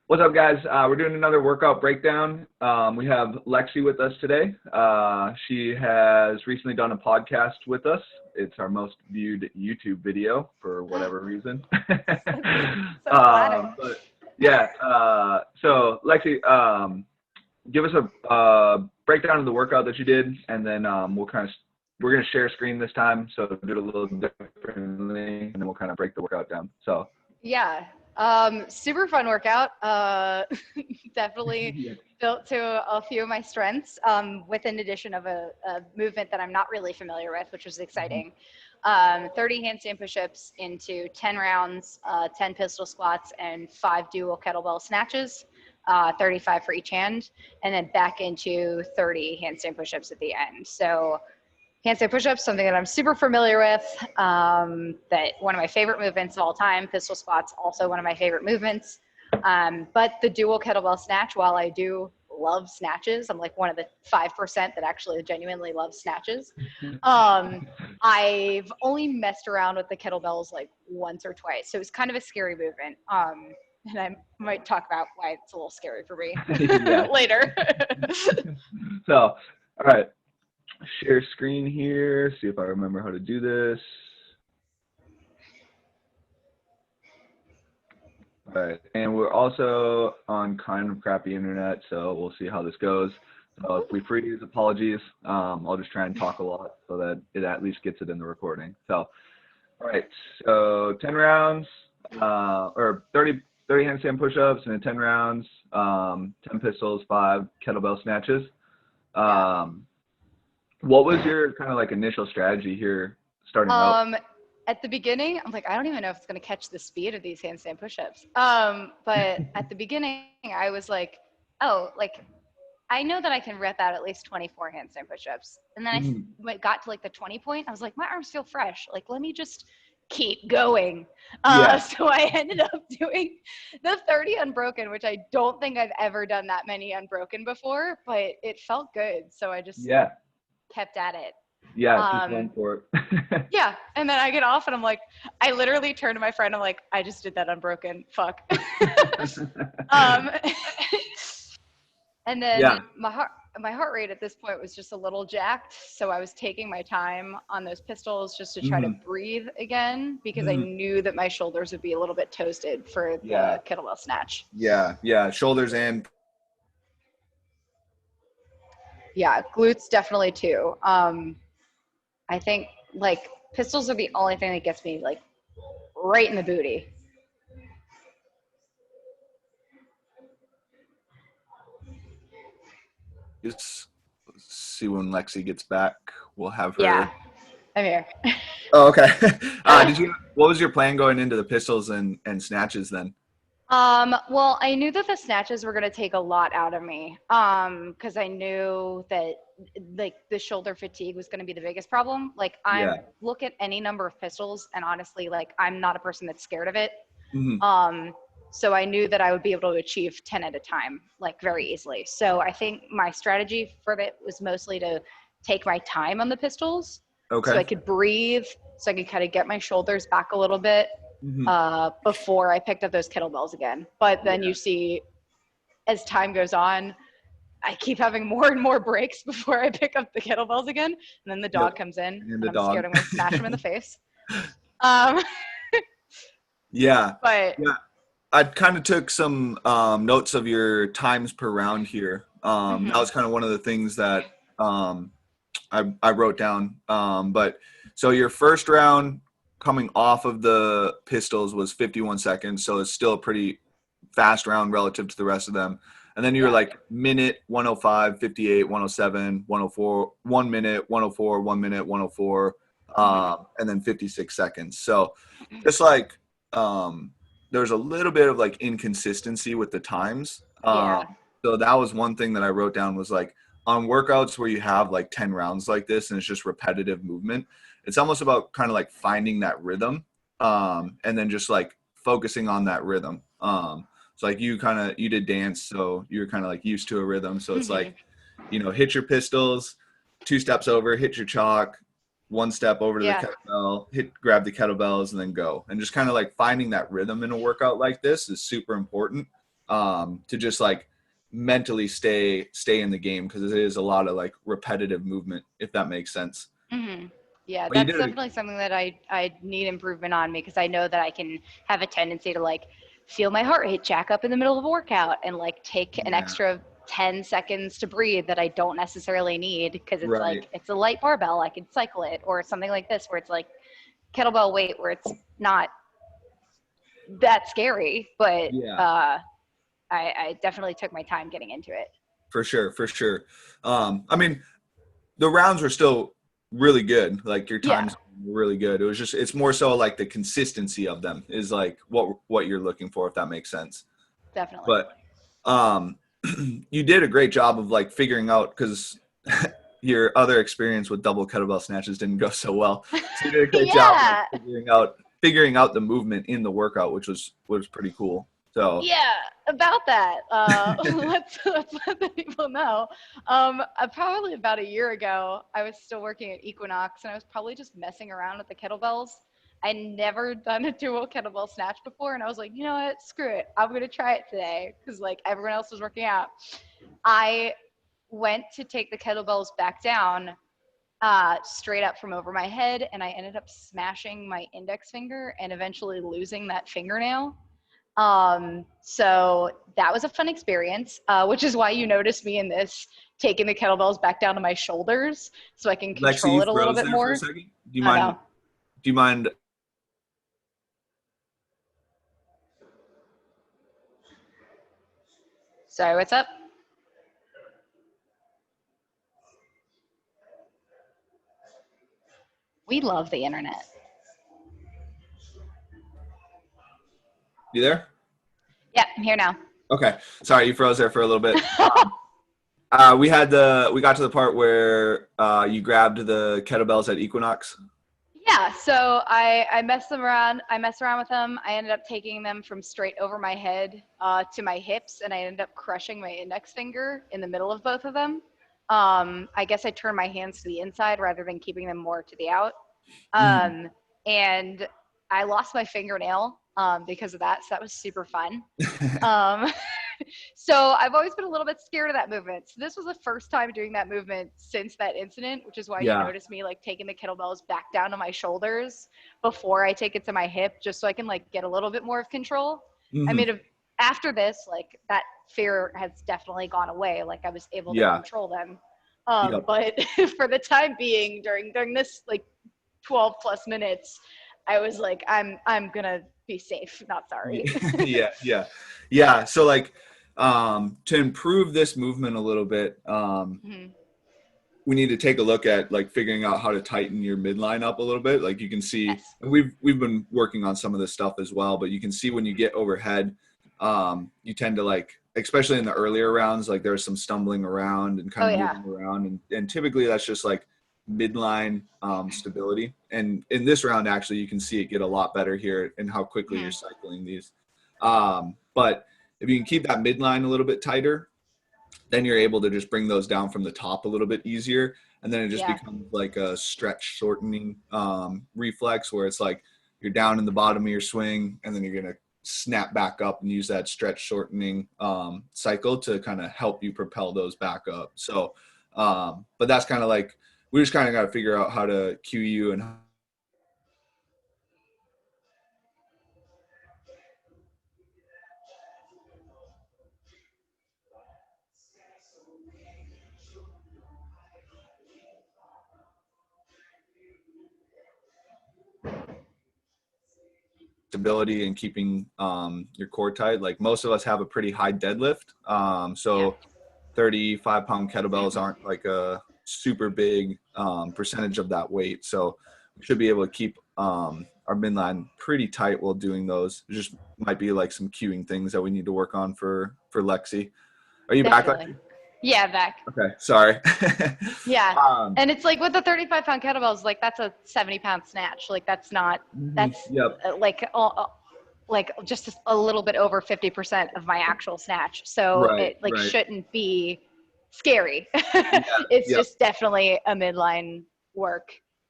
What's up, guys? We're doing another workout breakdown. We have Lexie with us today. She has recently done a podcast with us. It's our most viewed YouTube video for whatever reason. So flattering. But yeah, so Lexie, give us a breakdown of the workout that you did, and then we're going to share screen this time, so do it a little differently, and then we'll kind of break the workout down. So Yeah. Super fun workout. Definitely yeah. built to a few of my strengths, with an addition of a movement that I'm not really familiar with, which was exciting. 30 handstand push-ups into 10 rounds, 10 pistol squats, and 5 dual kettlebell snatches, 35 for each hand, and then back into 30 handstand push-ups at the end. So handstand push-ups, something that I'm super familiar with, that one of my favorite movements of all time. Pistol squats, also one of my favorite movements. But the dual kettlebell snatch, while I do love snatches, I'm like one of the 5% that actually genuinely loves snatches. I've only messed around with the kettlebells like once or twice. So it's kind of a scary movement. And I might talk about why it's a little scary for me later. So, all right. Share screen here, see if I remember how to do this. All right, and we're also on kind of crappy internet, so we'll see how this goes. So if we freeze, apologies. I'll just try and talk a lot so that it at least gets it in the recording. So, all right, so 10 rounds, or 30 handstand push-ups, and then 10 rounds, 10 pistols, 5 kettlebell snatches. What was your kind of like initial strategy here starting out? At the beginning, I'm like, I don't even know if it's going to catch the speed of these handstand push-ups. But at the beginning, I was like, oh, like, I know that I can rep out at least 24 handstand push-ups. And then I got to like the 20 point. I was like, my arms feel fresh. Like, let me just keep going. So I ended up doing the 30 unbroken, which I don't think I've ever done that many unbroken before, but it felt good. So I just kept at it. Just went for it. Yeah. And then I get off and I'm like, I literally turn to my friend. I'm like, I just did that unbroken. Fuck. And then my heart rate at this point was just a little jacked. So I was taking my time on those pistols just to try to breathe again, because I knew that my shoulders would be a little bit toasted for the kettlebell snatch. Yeah. Shoulders and glutes definitely too. I think like pistols are the only thing that gets me like right in the booty. Just see when Lexie gets back. We'll have her. Yeah, I'm here. Oh, okay. What was your plan going into the pistols and snatches then? Well, I knew that the snatches were going to take a lot out of me, because I knew that like the shoulder fatigue was going to be the biggest problem. Like look at any number of pistols, and honestly, like I'm not a person that's scared of it. So I knew that I would be able to achieve 10 at a time, like very easily. So I think my strategy for it was mostly to take my time on the pistols, so I could breathe, so I could kind of get my shoulders back a little bit. Before I picked up those kettlebells again. But then you see, as time goes on, I keep having more and more breaks before I pick up the kettlebells again. And then the dog comes in, and I'm scared I'm going to smash him in the face. But I kind of took some notes of your times per round here. That was kind of one of the things that I wrote down. But so your first round coming off of the pistols was 51 seconds. So it's still a pretty fast round relative to the rest of them. And then you were like minute, 105, 58, 107, 104, 1 minute, 104, 1 minute, 104, and then 56 seconds. So just like there's a little bit of like inconsistency with the times. So that was one thing that I wrote down, was like on workouts where you have like 10 rounds like this and it's just repetitive movement, it's almost about kind of like finding that rhythm, and then just like focusing on that rhythm. So like you did dance, so you're kind of like used to a rhythm. So it's like, hit your pistols, 2 steps over, hit your chalk, 1 step over to the kettlebell, grab the kettlebells, and then go. And just kind of like finding that rhythm in a workout like this is super important. to just like mentally stay in the game, because it is a lot of like repetitive movement, if that makes sense. Mm-hmm. Yeah, But you that's did definitely something that I need improvement on, because I know that I can have a tendency to like feel my heart rate jack up in the middle of a workout and like take an yeah, extra 10 seconds to breathe that I don't necessarily need, because it's right, like it's a light barbell, I can cycle it, or something like this where it's like kettlebell weight where it's not that scary, but yeah, I definitely took my time getting into it. for sure, for sure. I mean, the rounds were still really good. Like your Yeah, times were really good. It was just, it's more so like the consistency of them is like what you're looking for, if that makes sense. definitely. But um, you did a great job of like figuring out, because your other experience with double kettlebell snatches didn't go so well. So you did a great job like Yeah. figuring out the movement in the workout, which was pretty cool. So Yeah, about that. Let's let the people know. Probably about a year ago, I was still working at Equinox, and I was probably just messing around with the kettlebells. I'd never done a dual kettlebell snatch before, and I was like, you know what? Screw it. I'm gonna try it today, because like everyone else was working out. I went to take the kettlebells back down, straight up from over my head, and I ended up smashing my index finger and eventually losing that fingernail. So that was a fun experience, which is why you noticed me in this, taking the kettlebells back down to my shoulders so I can Lexie, control you it a little froze bit there for a more. second. I know. Do you mind? Sorry, what's up? We love the internet. You there? Yeah, I'm here now. Okay. Sorry, you froze there for a little bit. We got to the part where you grabbed the kettlebells at Equinox. Yeah, so I messed them around. I messed around with them. I ended up taking them from straight over my head to my hips, and I ended up crushing my index finger in the middle of both of them. I guess I turned my hands to the inside rather than keeping them more to the out. Mm. And I lost my fingernail because of that, so that was super fun. Um, so I've always been a little bit scared of that movement. So this was the first time doing that movement since that incident, which is why you Yeah. noticed me like taking the kettlebells back down to my shoulders before I take it to my hip, just so I can like get a little bit more of control. I Hmm. mean, after this, like that fear has definitely gone away. Like I was able to Yeah. control them. Yep. But for the time being, during this like 12 plus minutes, I was like, I'm gonna be safe, not sorry. Yeah. Yeah. Yeah. So like, to improve this movement a little bit, Mhm. we need to take a look at like figuring out how to tighten your midline up a little bit. Like you can see, Yes. and we've been working on some of this stuff as well, but you can see when you get overhead, you tend to like, especially in the earlier rounds, like there's some stumbling around and Oh kind of yeah. moving around, and typically that's just like midline stability. And in this round, actually, you can see it get a lot better here and how quickly you're Mhm. cycling these. But if you can keep that midline a little bit tighter, then you're able to just bring those down from the top a little bit easier. And then it just Yeah. becomes like a stretch shortening reflex, where it's like you're down in the bottom of your swing and then you're going to snap back up and use that stretch shortening cycle to kind of help you propel those back up. So, but that's kind of like, we just kind of got to figure out how to cue you and stability and keeping your core tight. Like most of us have a pretty high deadlift. Yeah. So 35-pound kettlebells aren't like a super big percentage of that weight. So we should be able to keep our midline pretty tight while doing those. There just might be like some cueing things that we need to work on for Lexie. Are you back, Definitely. Lexie? Yeah, back. Okay, sorry. Yeah. um, And it's like with the 35-pound kettlebells, like that's a 70-pound snatch. Like that's not, that's yep. like just a little bit over 50% of my actual snatch. So Right. it like Right. shouldn't be scary. Yeah. It's Yep. just definitely a midline work.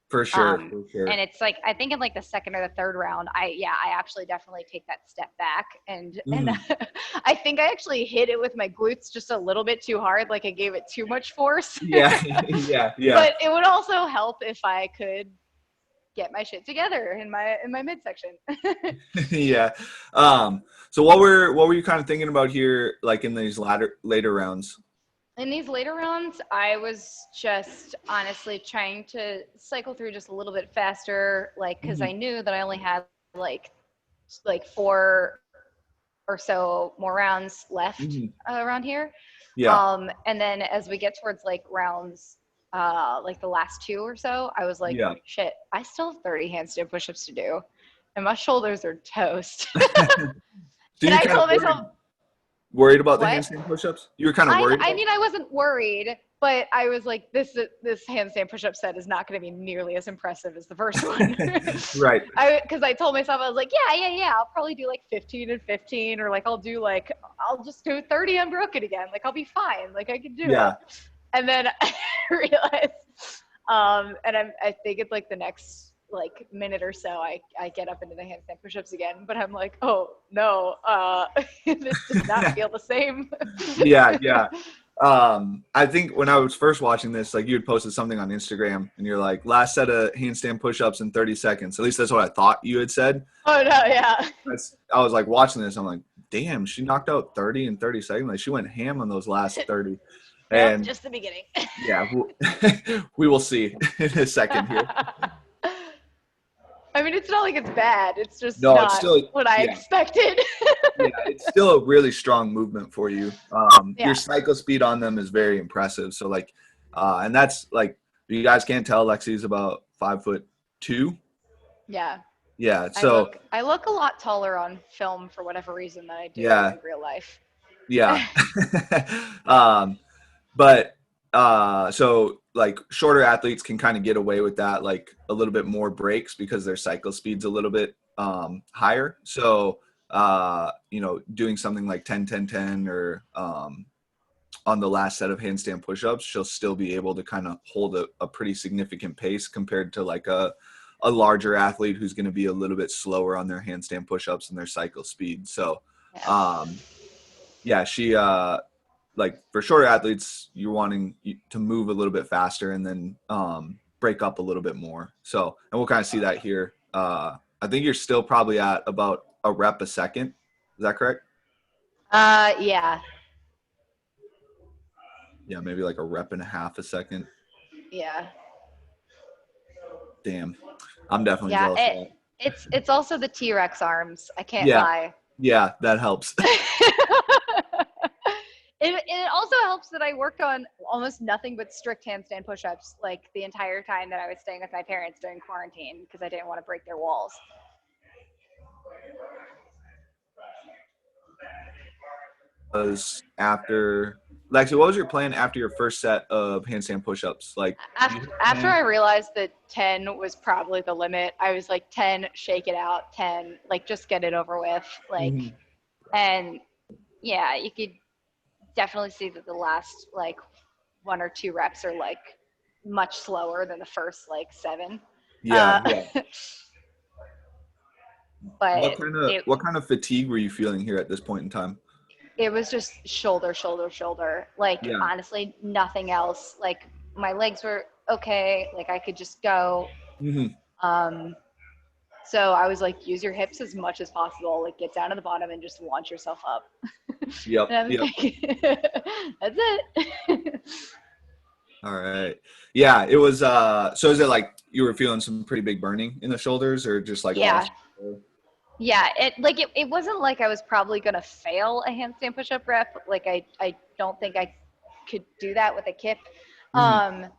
For sure, for sure. And it's like, I think in like the second or the third round, I actually definitely take that step back. And I think I actually hit it with my glutes just a little bit too hard. Like I gave it too much force. Yeah, yeah, yeah. But it would also help if I could get my shit together in my midsection. Yeah. So what were you kind of thinking about here, like in these later rounds? In these later rounds, I was just honestly trying to cycle through just a little bit faster, like because I knew that I only had like 4 or so more rounds left around here. Yeah. And then as we get towards like rounds, like the last 2 or so, I was like, Yeah. shit, I still have 30 handstand push-ups to do, and my shoulders are toast. So And you I kind told of myself, worried about the what? handstand push-ups? You were kind of worried. I mean, I wasn't worried, but I was like, this handstand push-up set is not going to be nearly as impressive as the first one. Right. Because I told myself, I was like, yeah, I'll probably do like 15 and 15, or like I'll just do 30 unbroken again. Like I'll be fine. Like I can do it. And then I realized, and I think it's like the next like minute or so, I get up into the handstand push-ups again, but I'm like, oh no, this does not feel the same. Yeah. I think when I was first watching this, like you had posted something on Instagram and you're like, last set of handstand push-ups in 30 seconds. At least that's what I thought you had said. Oh no, yeah. I was like watching this. I'm like, damn, she knocked out 30 in 30 seconds. Like she went ham on those last 30. And just the beginning. Yeah, we will see in a second here. I mean, it's not like it's bad. It's just it's still what I expected. Yeah, it's still a really strong movement for you. Your cycle speed on them is very impressive. So like, and that's like, you guys can't tell Lexie's about 5'2". Yeah. Yeah. So I look a lot taller on film for whatever reason than I do in real life. Yeah. But so like shorter athletes can kind of get away with that, like a little bit more breaks because their cycle speed's a little bit higher. So doing something like 10-10-10 or on the last set of handstand push-ups, she'll still be able to kind of hold a pretty significant pace compared to like a larger athlete who's going to be a little bit slower on their handstand push-ups and their cycle speed. So she like for shorter athletes, you're wanting to move a little bit faster and then break up a little bit more. So, and we'll kind of see that here. I think you're still probably at about a rep a second. Is that correct? Yeah. Yeah, maybe like a rep and a half a second. Yeah. Damn. I'm definitely jealous of that. It's also the T-Rex arms. I can't lie. Yeah, that helps. It also helps that I worked on almost nothing but strict handstand push-ups like the entire time that I was staying with my parents during quarantine because I didn't want to break their walls. After Lexie, what was your plan after your first set of handstand push-ups? Like after I realized that 10 was probably the limit, I was like 10, shake it out, 10, like just get it over with, like, and yeah, you could definitely see that the last like 1 or 2 reps are like much slower than the first like 7. But what kind of fatigue were you feeling here at this point in time? It was just shoulder. Like honestly, nothing else. Like my legs were okay. Like I could just go. So I was like, use your hips as much as possible. Like get down to the bottom and just launch yourself up. Yep. Like, that's it. All right. Yeah, it was so is it like you were feeling some pretty big burning in the shoulders or just like Yeah, it wasn't like I was probably gonna fail a handstand push-up rep. Like I don't think I could do that with a kip. But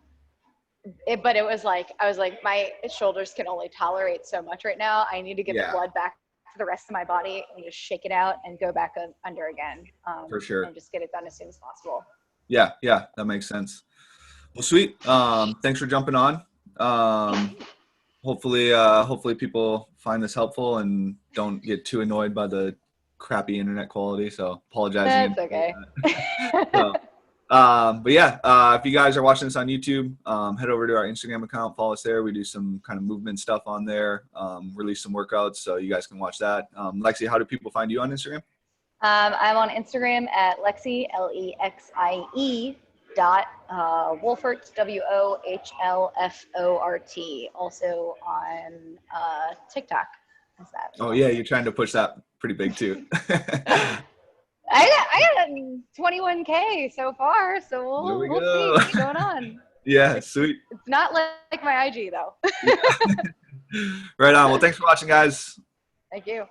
it was like I was like my shoulders can only tolerate so much right now. I need to get the blood back to the rest of my body and just shake it out and go back under again. For sure. And just get it done as soon as possible. Yeah, that makes sense. Well, sweet. Thanks for jumping on. Hopefully people find this helpful and don't get too annoyed by the crappy internet quality. So apologize. That's okay. So, But yeah, if you guys are watching this on YouTube, head over to our Instagram account, follow us there. We do some kind of movement stuff on there, release some workouts, so you guys can watch that. Lexie, how do people find you on Instagram? I'm on Instagram at Lexie, Lexie Wohlfort, Wohlfort. Also on TikTok. Is that Oh yeah, you're trying to push that pretty big too. I got 21K so far, so There we we'll see go. what's going on. Yeah, sweet. It's not like my IG though. Right on. Well, thanks for watching, guys. Thank you.